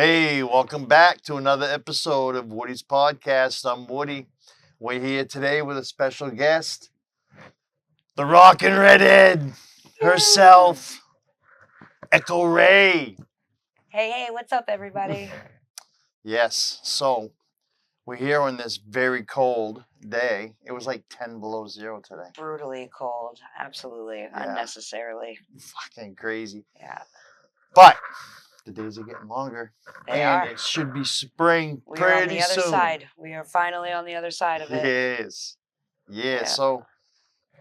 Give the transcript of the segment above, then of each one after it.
Hey, welcome back to another episode of Woody's Podcast. I'm Woody. We're here today with a special guest, the Rockin' Redhead herself, Echo Ray. Hey, what's up, everybody? Yes, so we're here on this very cold day. It was like 10 below zero today. Brutally cold, absolutely, unnecessarily. Fucking crazy. Yeah, But the days are getting longer. they and are. It should be spring We are on pretty the other soon. side. We are finally on the other side of it. Yes. Yeah, so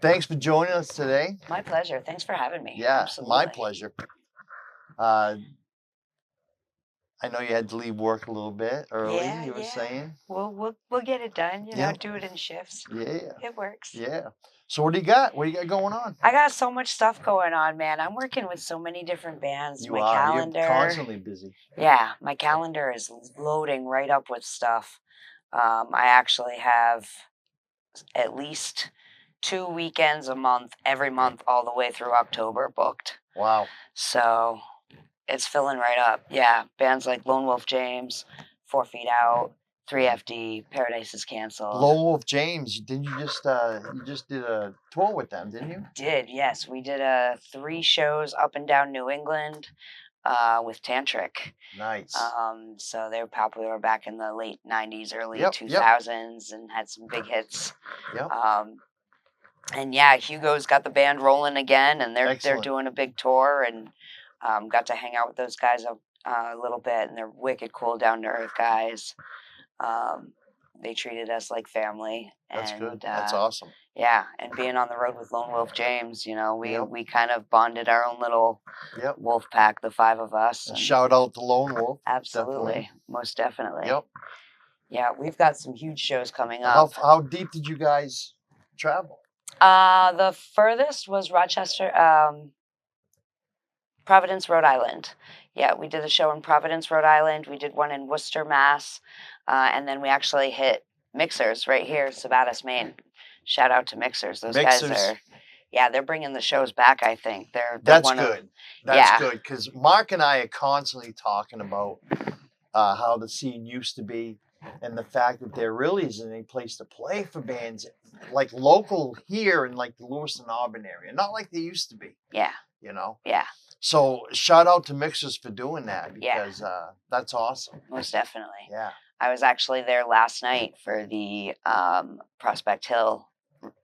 thanks for joining us today. My pleasure. Thanks for having me. Yeah, Absolutely. my pleasure. I know you had to leave work a little bit early, you were saying. We'll get it done. You know, do it in shifts. Yeah. It works. Yeah. So what do you got? What do you got going on? I got so much stuff going on, man. I'm working with so many different bands. You're constantly busy. Yeah, my calendar is loading right up with stuff. I actually have at least 2 weekends a month, every month, all the way through October booked. Wow. So it's filling right up. Yeah, bands like Lone Wolf James, 4 Feet Out, 3FD, Paradise is Canceled. Lone Wolf James, didn't you just did a tour with them, didn't you? Yes. We did 3 shows up and down New England with Tantric. Nice. So they were popular back in the late 90s, early 2000s, and had some big hits. Yep. And yeah, Hugo's got the band rolling again, and they're Excellent. doing a big tour, and got to hang out with those guys a little bit, and they're wicked cool, down to earth guys. They treated us like family. That's and, good. That's awesome. Yeah, and being on the road with Lone Wolf James, you know, we kind of bonded our own little wolf pack, the 5 of us. And shout out to Lone Wolf. Absolutely, definitely. Most definitely. Yep. Yeah, we've got some huge shows coming up. How deep did you guys travel? The furthest was Rochester, Providence, Rhode Island. Yeah, we did a show in Providence, Rhode Island. We did one in Worcester, Mass. And then we actually hit Mixers right here, Sabatis, Maine. Shout out to Mixers. Those guys are, they're bringing the shows back, I think. That's good. That's good, because Mark and I are constantly talking about how the scene used to be, and the fact that there really isn't any place to play for bands like local here in like the Lewiston, Auburn area. Not like they used to be. Yeah. You know? Yeah. So shout out to Mixers for doing that, because that's awesome. Most definitely. Yeah. I was actually there last night for the Prospect Hill,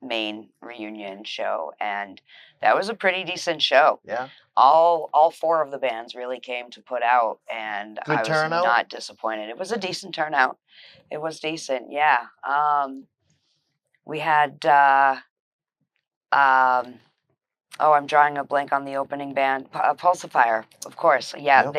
Maine reunion show, and that was a pretty decent show. Yeah. All 4 of the bands really came to put out, and good I was turnout? Not disappointed. It was a decent turnout. It was decent, yeah. We had I'm drawing a blank on the opening band, Pulsifier, of course. Yeah,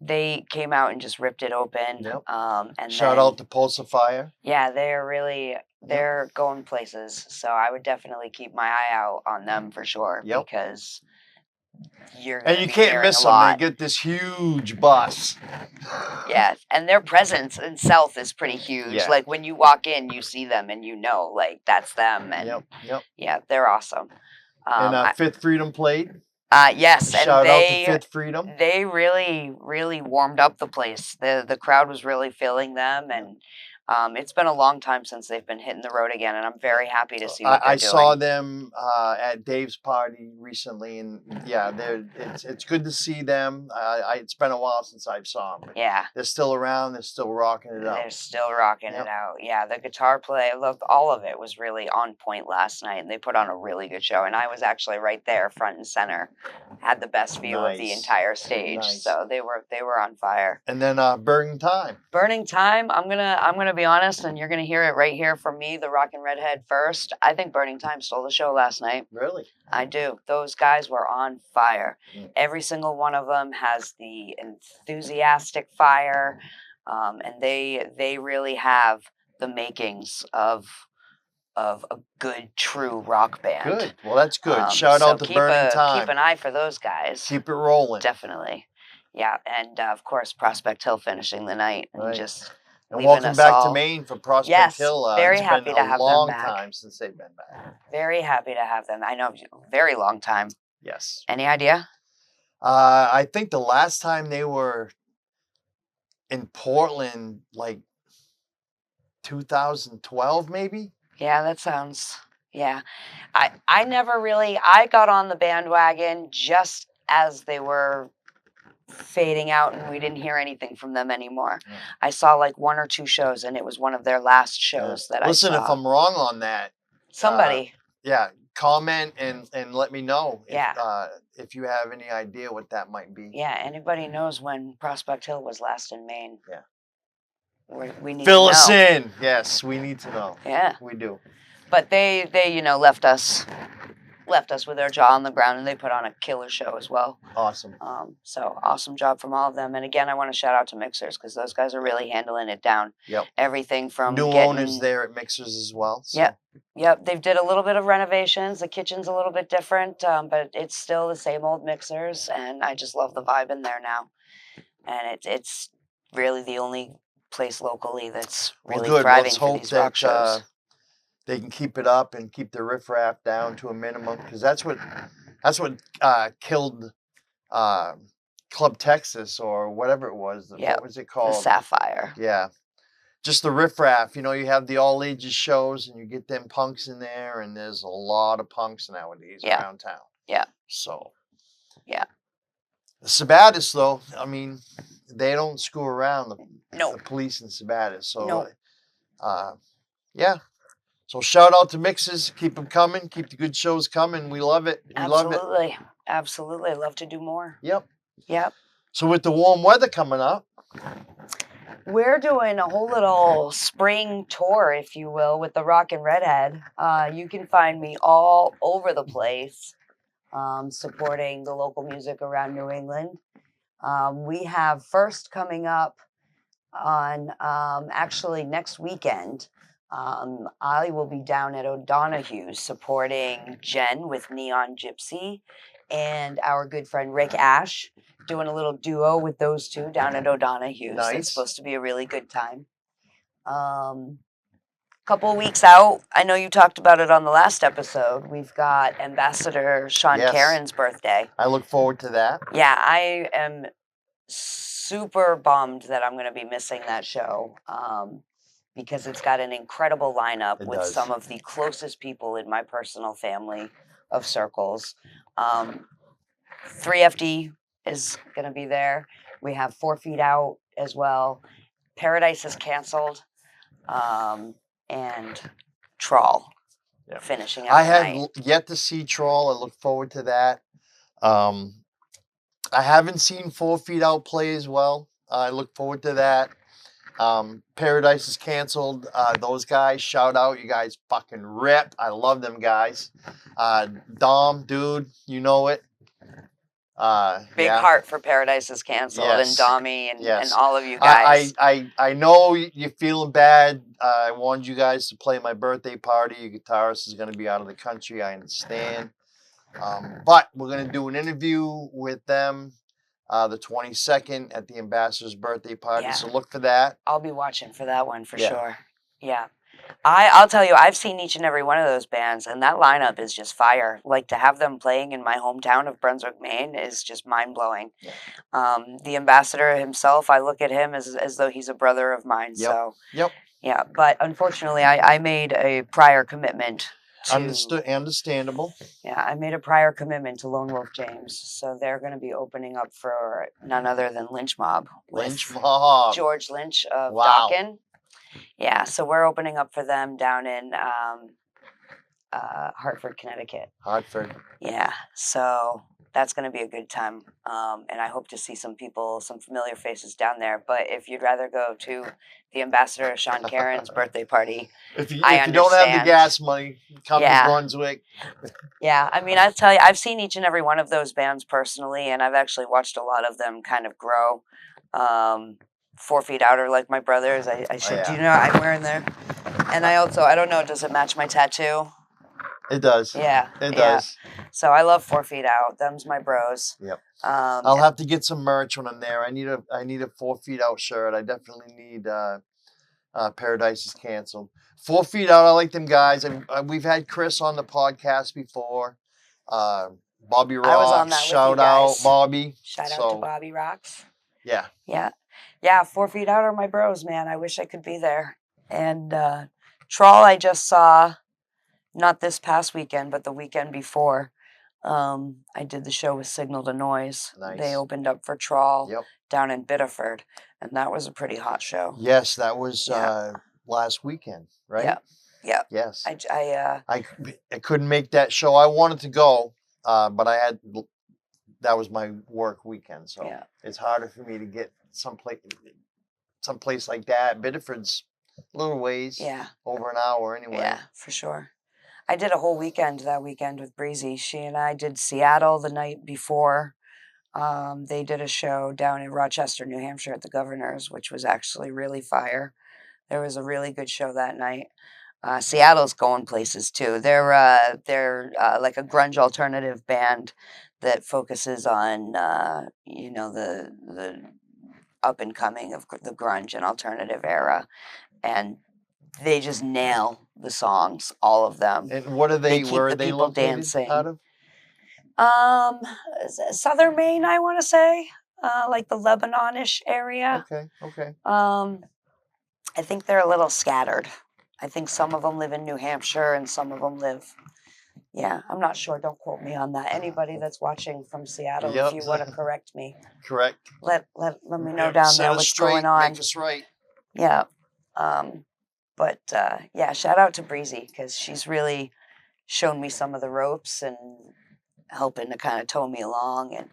they came out and just ripped it open. Yep. And shout out to Pulsifier. Yeah, they're going places. So I would definitely keep my eye out on them for sure. Yep. Because you can't miss them. They get this huge bus. Yeah, and their presence in South is pretty huge. Yeah. Like when you walk in, you see them and you know, like that's them. And yeah, they're awesome. And Fifth Freedom played. Yes, shout out to Fifth Freedom. They really, really warmed up the place. The crowd was really feeling them, and it's been a long time since they've been hitting the road again, and I'm very happy to see what they're doing. I saw them at Dave's party recently, and it's good to see them. It's been a while since I saw them. Yeah. They're still around. They're still rocking it out. They're still rocking it out. Yeah, the guitar play, I loved all of it, was really on point last night, and they put on a really good show, and I was actually right there, front and center. Had the best view of the entire stage. Nice. So they were on fire. And then Burning Time. Burning Time, I'm gonna be honest, and you're gonna hear it right here from me, the Rockin' Redhead first. I think Burning Time stole the show last night. Really? I do. Those guys were on fire. Every single one of them has the enthusiastic fire, and they really have the makings of a good, true rock band. Good. Well, that's good. Shout out to Burning Time. Keep an eye for those guys. Keep it rolling. Definitely. Yeah, and of course Prospect Hill finishing the night, and just and welcome back to Maine for Prospect Hill. Very happy to have them back. It's been a long time since they've been back. Very happy to have them. I know, very long time. Yes. Any idea? I think the last time they were in Portland, like 2012, maybe. Yeah, that sounds. Yeah, I never really. I got on the bandwagon just as they were fading out, and we didn't hear anything from them anymore. Yeah. I saw like 1 or 2 shows, and it was one of their last shows that Listen, I saw. if I'm wrong on that, Somebody. yeah, comment and let me know if you have any idea what that might be. Yeah, anybody knows when Prospect Hill was last in Maine? Yeah. We need Fill to us know. in. Yes, we need to know. Yeah. We do. But they left us with their jaw on the ground, and they put on a killer show as well. Awesome. So awesome job from all of them. And again, I want to shout out to Mixers, because those guys are really handling it down. Yep. Everything from new owners there at Mixers as well. So. Yep. They've did a little bit of renovations. The kitchen's a little bit different, but it's still the same old Mixers, and I just love the vibe in there now. And it's really the only place locally that's really thriving for these rock shows. They can keep it up and keep the riffraff down to a minimum, because that's what killed Club Texas or whatever it was. What was it called? The Sapphire. Yeah. Just the riffraff. You have the all ages shows, and you get them punks in there, and there's a lot of punks nowadays around town. Yeah. So. Yeah. The Sabatis, though, I mean, they don't screw around. The police in Sabatis. So. No. Yeah. So shout out to Mixes. Keep them coming. Keep the good shows coming. We love it. Absolutely. Absolutely. Love to do more. Yep. Yep. So with the warm weather coming up, we're doing a whole little spring tour, if you will, with the Rockin' Redhead. You can find me all over the place, supporting the local music around New England. We have first coming up on actually next weekend. I will be down at O'Donoghue's supporting Jen with Neon Gypsy, and our good friend Rick Ash, doing a little duo with those two down at O'Donoghue's. Nice. It's supposed to be a really good time. Couple of weeks out, I know you talked about it on the last episode, we've got Ambassador Sean Caron's birthday. I look forward to that. Yeah, I am super bummed that I'm going to be missing that show, because it's got an incredible lineup with some of the closest people in my personal family of circles. 3FD is going to be there. We have 4 Feet Out as well. Paradise is canceled. And Trawl finishing out. I have yet to see Trawl. I look forward to that. I haven't seen 4 Feet Out play as well. I look forward to that. Paradise is canceled. Those guys, shout out. You guys fucking rip. I love them guys. Dom, dude, you know it. Big heart for Paradise is canceled, and Dommy and all of you guys. I know you're feeling bad. I wanted you guys to play my birthday party. Your guitarist is going to be out of the country. I understand. But we're going to do an interview with them the 22nd at the Ambassador's birthday party. So look for that. I'll be watching for that one for sure. Yeah. I'll tell you, I've seen each and every one of those bands, and that lineup is just fire. Like, to have them playing in my hometown of Brunswick, Maine is just mind-blowing. Yeah. The Ambassador himself, I look at him as though he's a brother of mine. Yep. So, yep. Yeah, but unfortunately, I made a prior commitment to... Understandable. Yeah, I made a prior commitment to Lone Wolf James, so they're going to be opening up for none other than Lynch Mob. Lynch Mob. George Lynch of Rockin. Yeah, so we're opening up for them down in Hartford, Connecticut. Hartford. Yeah, so that's going to be a good time. And I hope to see some people, some familiar faces down there. But if you'd rather go to the Ambassador Sean Caron's birthday party, if you don't have the gas money, come to Brunswick. Yeah, I mean, I tell you, I've seen each and every one of those bands personally, and I've actually watched a lot of them kind of grow. 4 Feet Out are like my brothers. I should, do you know I'm wearing there? And I don't know, does it match my tattoo? It does. Yeah. It does. So I love 4 Feet Out. Them's my bros. Yep. I'll have to get some merch when I'm there. I need a 4 Feet Out shirt. I definitely need Paradise is canceled. 4 Feet Out, I like them guys. We've had Chris on the podcast before. Bobby Rocks. I was on that shout with you guys. Out, Bobby. Shout out to Bobby Rocks. Yeah. Yeah. Yeah, 4 Feet Out are my bros, man. I wish I could be there. And Trawl, I just saw, not this past weekend, but the weekend before. I did the show with Signal to Noise. Nice. They opened up for Trawl Yep. down in Biddeford, and that was a pretty hot show. Yes, that was last weekend, right? Yeah. Yeah. Yes. I couldn't make that show. I wanted to go, but that was my work weekend, so it's harder for me to get someplace like that. Biddeford's a little ways, over an hour anyway. Yeah, for sure. I did a whole weekend that weekend with Breezy. She and I did Seattle the night before. They did a show down in Rochester, New Hampshire at the Governor's, which was actually really fire. There was a really good show that night. Seattle's going places too. They're like a grunge alternative band that focuses on the up and coming of the grunge and alternative era, and they just nail the songs, all of them. And what are they? Where are they located? Dancing. Out of? Southern Maine, I want to say, like the Lebanon-ish area. Okay. I think they're a little scattered. I think some of them live in New Hampshire and some of them live. Yeah, I'm not sure. Don't quote me on that. Anybody that's watching from Seattle, if you want to correct me, correct. Let me know down there what's going on. Make us right. Yeah. But shout out to Breezy, because she's really shown me some of the ropes and helping to kind of tow me along. And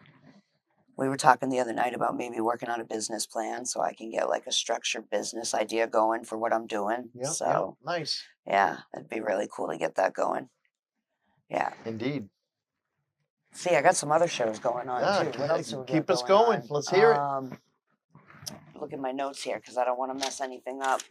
we were talking the other night about maybe working on a business plan so I can get like a structured business idea going for what I'm doing. So nice. Yeah, it'd be really cool to get that going. Yeah. Indeed. See, I got some other shows going on too. What else do we keep us going? Let's hear it. Look at my notes here because I don't want to mess anything up.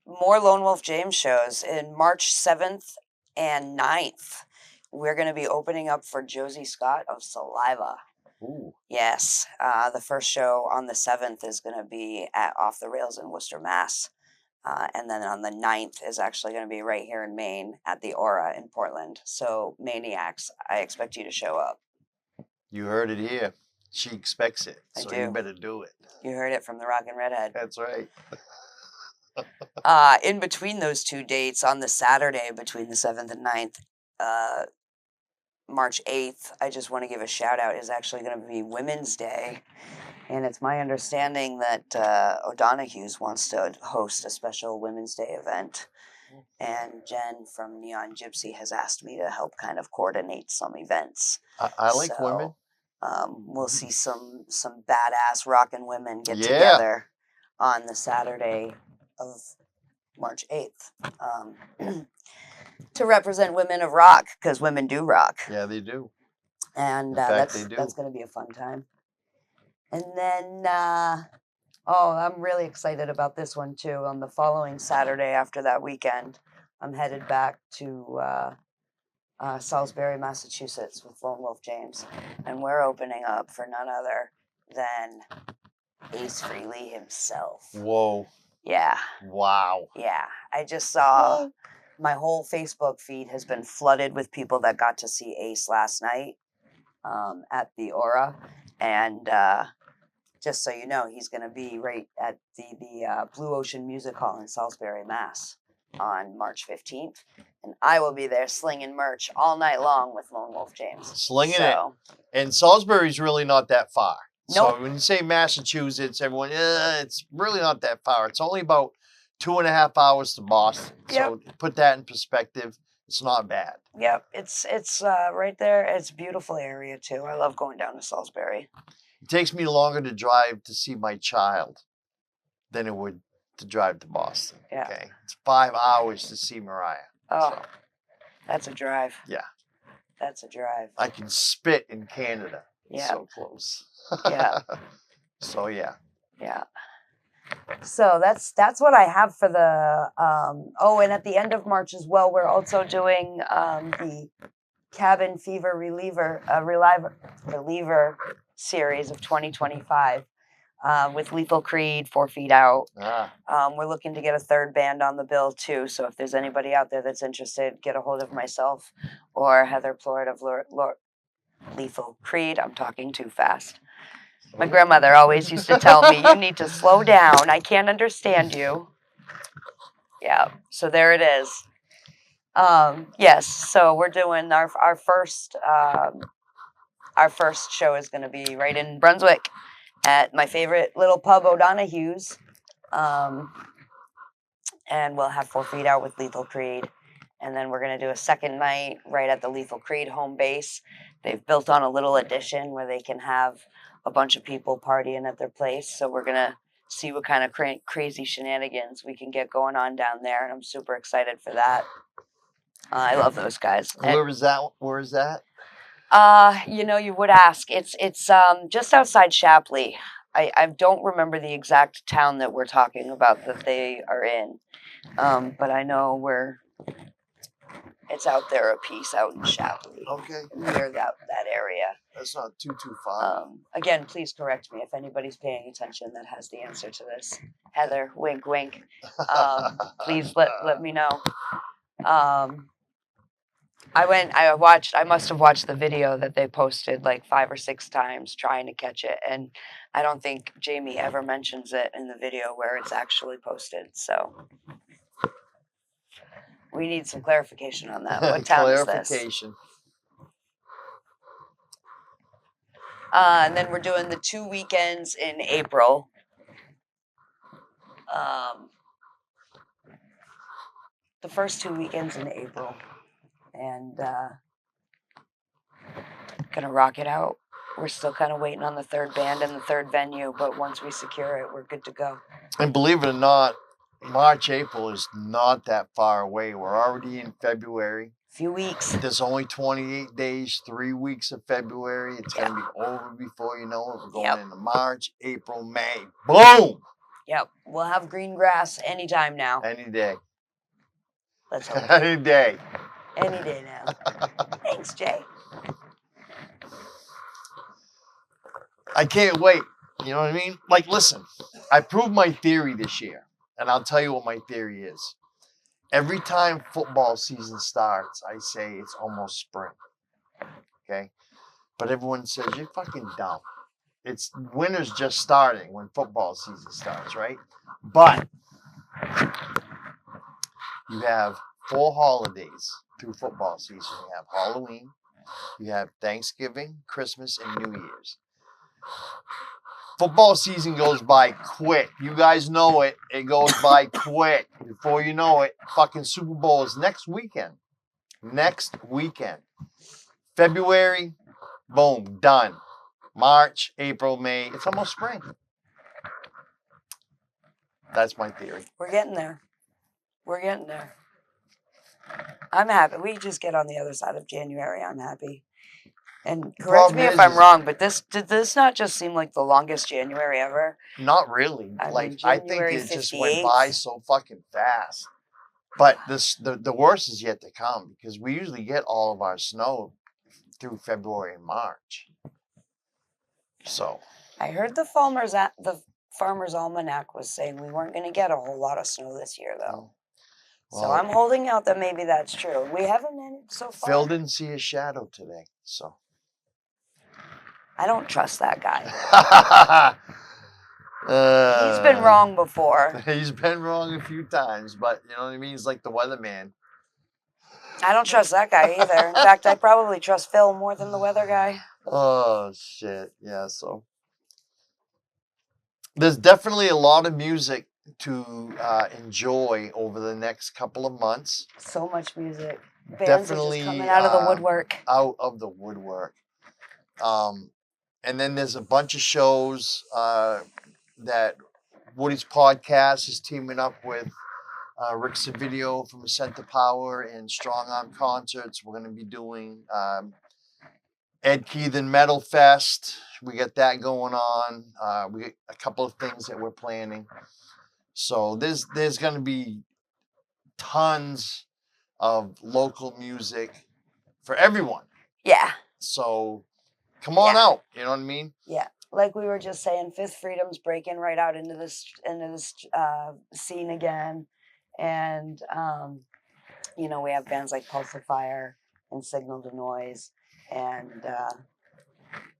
More Lone Wolf James shows in March 7th and 9th. We're going to be opening up for Josie Scott of Saliva. Ooh. Yes. The first show on the 7th is going to be at Off the Rails in Worcester, Mass. And then on the 9th is actually going to be right here in Maine at the Aura in Portland. So, Maniacs, I expect you to show up. You heard it here. She expects it. So you better do it. You heard it from the Rockin' Redhead. That's right. In between those two dates, on the Saturday between the 7th and 9th, March 8th, I just want to give a shout out, is actually going to be Women's Day. And it's my understanding that O'Donoghue's wants to host a special Women's Day event. And Jen from Neon Gypsy has asked me to help kind of coordinate some events. I like women. We'll see some badass rockin' women get together on the Saturday of March 8th to represent women of rock, because women do rock. Yeah, they do. And that's going to be a fun time. And then, I'm really excited about this one too. On the following Saturday after that weekend, I'm headed back to Salisbury, Massachusetts with Lone Wolf James. And we're opening up for none other than Ace Frehley himself. Whoa. Yeah. Wow. Yeah. I just saw my whole Facebook feed has been flooded with people that got to see Ace last night at the Aura. And just so you know, he's going to be right at the Blue Ocean Music Hall in Salisbury, Mass. On March 15th. And I will be there slinging merch all night long with Lone Wolf James. Slinging it. And Salisbury's really not that far. Nope. So when you say Massachusetts, everyone, it's really not that far. It's only about 2.5 hours to Boston. Yep. So put that in perspective. It's not bad. Yep. It's right there. It's a beautiful area too. I love going down to Salisbury. It takes me longer to drive to see my child than it would to drive to Boston. Yeah. Okay. It's 5 hours to see Mariah. Oh, that's a drive. Yeah. That's a drive. I can spit in Canada. Yeah. So close. Yeah. So yeah. Yeah. So that's what I have for the and at the end of March as well, we're also doing the Cabin Fever Reliever series of 2025 with Lethal Creed, 4 Feet Out. We're looking to get a third band on the bill too. So if there's anybody out there that's interested, get a hold of myself or Heather Plourd of Lethal Creed. I'm talking too fast. My grandmother always used to tell me, you need to slow down. I can't understand you. Yeah, so there it is. Yes, so we're doing our first show is going to be right in Brunswick at my favorite little pub, O'Donoghue's. And we'll have 4 Feet Out with Lethal Creed. And then we're going to do a second night right at the Lethal Creed home base. They've built on a little addition where they can have a bunch of people partying at their place. So we're going to see what kind of crazy shenanigans we can get going on down there. And I'm super excited for that. I love those guys. Where is that? Where is that? You would ask. It's just outside Shapley. I don't remember the exact town that we're talking about that they are in. But I know it's out there a piece out in Shapley. Okay. Near that area. That's not too far. Again, please correct me if anybody's paying attention that has the answer to this. Heather, wink, wink. Please let me know. I must have watched the video that they posted like 5 or 6 times trying to catch it. And I don't think Jamie ever mentions it in the video where it's actually posted. So we need some clarification on that. What town is this? Clarification. And then we're doing the 2 weekends in April. The first 2 weekends in April. And gonna rock it out. We're still kind of waiting on the third band and the third venue, but once we secure it, we're good to go. And believe it or not, March, April is not that far away. We're already in February. Few weeks. There's only 28 days, 3 weeks of February. It's going to be over before you know it. We're going into March, April, May. Boom! Yep. We'll have green grass anytime now. Any day. Let's hope. Any day. Any day now. Thanks, Jay. I can't wait. You know what I mean? Like, listen, I proved my theory this year, and I'll tell you what my theory is. Every time football season starts, I say it's almost spring. Okay? But everyone says, you're fucking dumb. It's winter's just starting when football season starts, right? But you have 4 holidays through football season. You have Halloween, you have Thanksgiving, Christmas, and New Year's. Football season goes by quick. You guys know it. It goes by quick. Before you know it, fucking Super Bowl is next weekend. Next weekend. February, boom, done. March, April, May. It's almost spring. That's my theory. We're getting there. We're getting there. I'm happy. We just get on the other side of January. I'm happy. And correct me if I'm wrong, but did this not just seem like the longest January ever? Not really. I think it just went by so fucking fast. But the worst is yet to come because we usually get all of our snow through February and March. So I heard the Farmer's Almanac was saying we weren't going to get a whole lot of snow this year, though. Well, so I'm holding out that maybe that's true. We haven't had it so far. Phil didn't see a shadow today, so. I don't trust that guy. He's been wrong before. He's been wrong a few times, but you know what I mean? He's like the weatherman. I don't trust that guy either. In fact, I probably trust Phil more than the weather guy. Oh, shit. Yeah, so. There's definitely a lot of music to enjoy over the next couple of months. So much music. Bands definitely are just coming out of the woodwork. Out of the woodwork. And then there's a bunch of shows that Woody's podcast is teaming up with Rick Savidio from Ascent to Power and Strong Arm Concerts. We're going to be doing Ed Keithan Metal Fest. We got that going on. We got a couple of things that we're planning. So there's going to be tons of local music for everyone. Yeah. So come on out. You know what I mean? Yeah. Like we were just saying, Fifth Freedom's breaking right out into this scene again. And, we have bands like Pulse of Fire and Signal to Noise and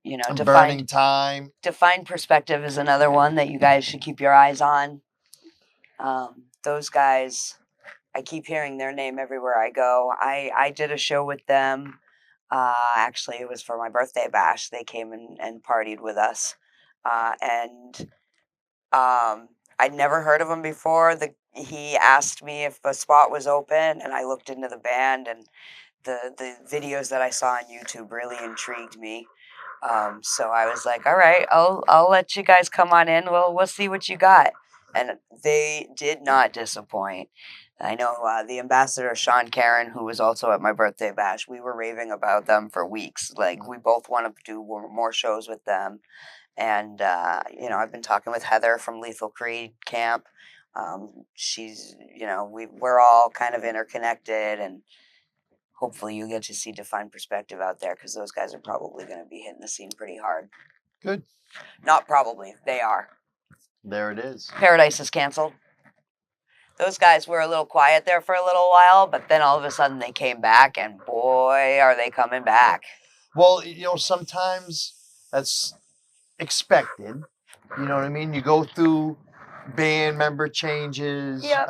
you know, Burning Time. Defined Perspective is another one that you guys should keep your eyes on. Those guys, I keep hearing their name everywhere I go. I did a show with them. Actually, it was for my birthday bash. They came and partied with us. And I'd never heard of him before. He asked me if a spot was open, and I looked into the band, and the videos that I saw on YouTube really intrigued me. So I was like, all right, I'll let you guys come on in. We'll see what you got. And they did not disappoint. I know the ambassador, Sean Karen, who was also at my birthday bash, we were raving about them for weeks. Like, we both want to do more shows with them. And, you know, I've been talking with Heather from Lethal Creed Camp. She's, you know, we're all kind of interconnected, and hopefully you get to see Defined Perspective out there, because those guys are probably going to be hitting the scene pretty hard. Good. Not probably. They are. There it is. Paradise is canceled. Those guys were a little quiet there for a little while, but then all of a sudden they came back, and boy, are they coming back. Well, you know, sometimes that's expected. You know what I mean? You go through band member changes. Yep.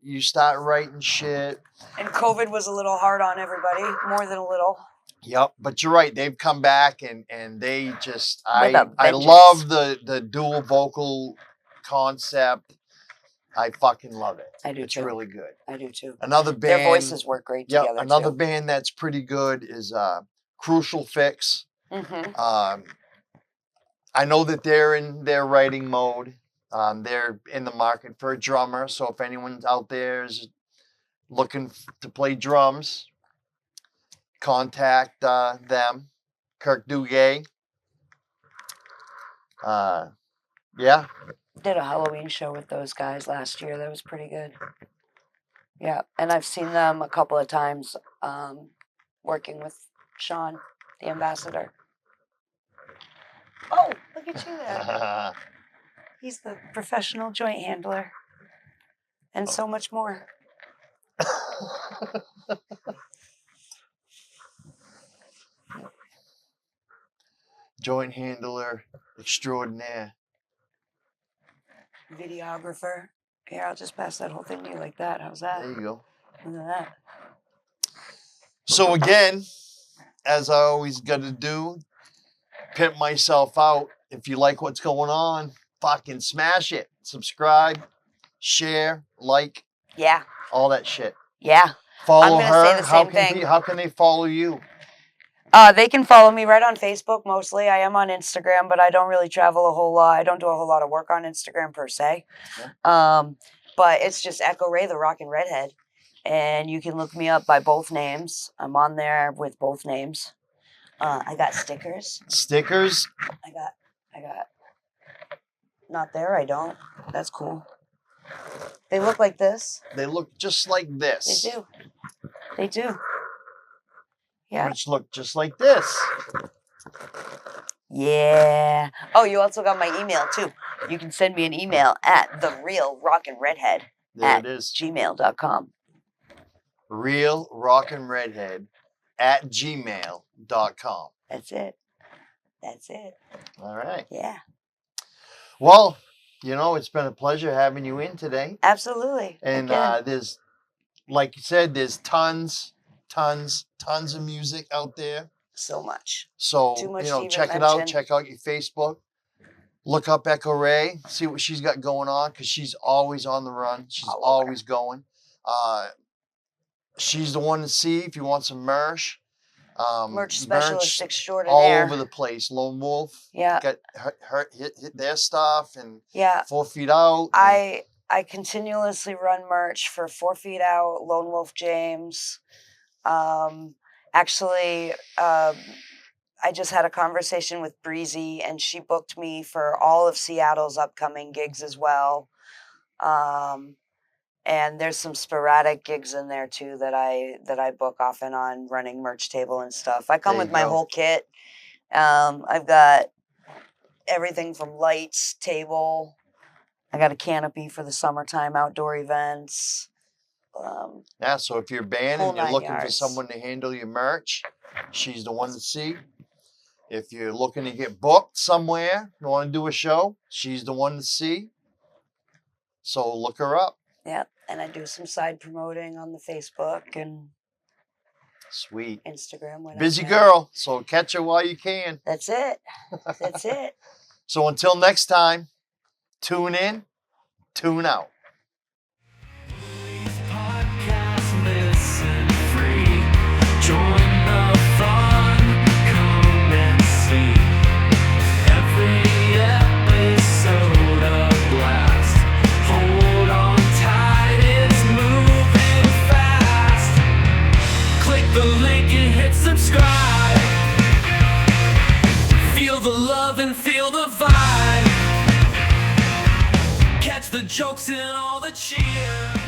You start writing shit. And COVID was a little hard on everybody, more than a little. Yep, but you're right. They've come back and they just I vengeance. love the dual vocal concept. I fucking love it. I do it's too. It's really good. I do too. Another band. Their voices work great together. Another band that's pretty good is Crucial Fix. Mm-hmm. I know that they're in their writing mode. They're in the market for a drummer. So if anyone's out there is looking to play drums, contact them. Kirk Duguay. Yeah. Did a Halloween show with those guys last year. That was pretty good. Yeah, and I've seen them a couple of times working with Sean, the ambassador. Oh, look at you there. He's the professional joint handler. And so much more. Joint handler extraordinaire. Videographer. Here, I'll just pass that whole thing to you like that. How's that? There you go. Look at that. So again, as I always got to do, pimp myself out. If you like what's going on, fucking smash it. Subscribe, share, like. Yeah. All that shit. Yeah. Follow her. Say the same thing. How can they follow you? They can follow me right on Facebook mostly. I am on Instagram, but I don't really travel a whole lot. I don't do a whole lot of work on Instagram per se. Yeah. But it's just Echo Ray, the Rockin' Redhead. And you can look me up by both names. I'm on there with both names. I got stickers. Stickers? I got. Not there, I don't. That's cool. They look like this. They look just like this. They do. They do. Yeah. Which look just like this. Yeah. Oh, you also got my email too. You can send me an email at therealrockinredhead at gmail.com. Realrockinredhead at gmail.com. That's it. That's it. All right. Yeah. Well, you know, it's been a pleasure having you in today. Absolutely. And there's, like you said, there's tons of music out there. So much. So, you know, check it out. Check out your Facebook. Look up Echo Ray. See what she's got going on, because she's always on the run. She's always going. She's the one to see if you want some merch. Merch specialist extraordinaire. All over the place. Lone Wolf. Yeah. Got hit their stuff, and yeah. 4 Feet Out. I continuously run merch for 4 Feet Out, Lone Wolf James. Actually, I just had a conversation with Breezy, and she booked me for all of Seattle's upcoming gigs as well. And there's some sporadic gigs in there too that I book off and on, running merch table and stuff. I come with my whole kit. I've got everything from lights, table. I got a canopy for the summertime outdoor events. Yeah, so if you're a band and you're looking for someone to handle your merch, she's the one to see. If you're looking to get booked somewhere, you want to do a show, she's the one to see. So look her up. Yep. And I do some side promoting on the Facebook and Sweet. Instagram. When Busy girl, so catch her while you can. That's it. That's it. So until next time, tune in, tune out. And feel the vibe. Catch the jokes and all the cheer.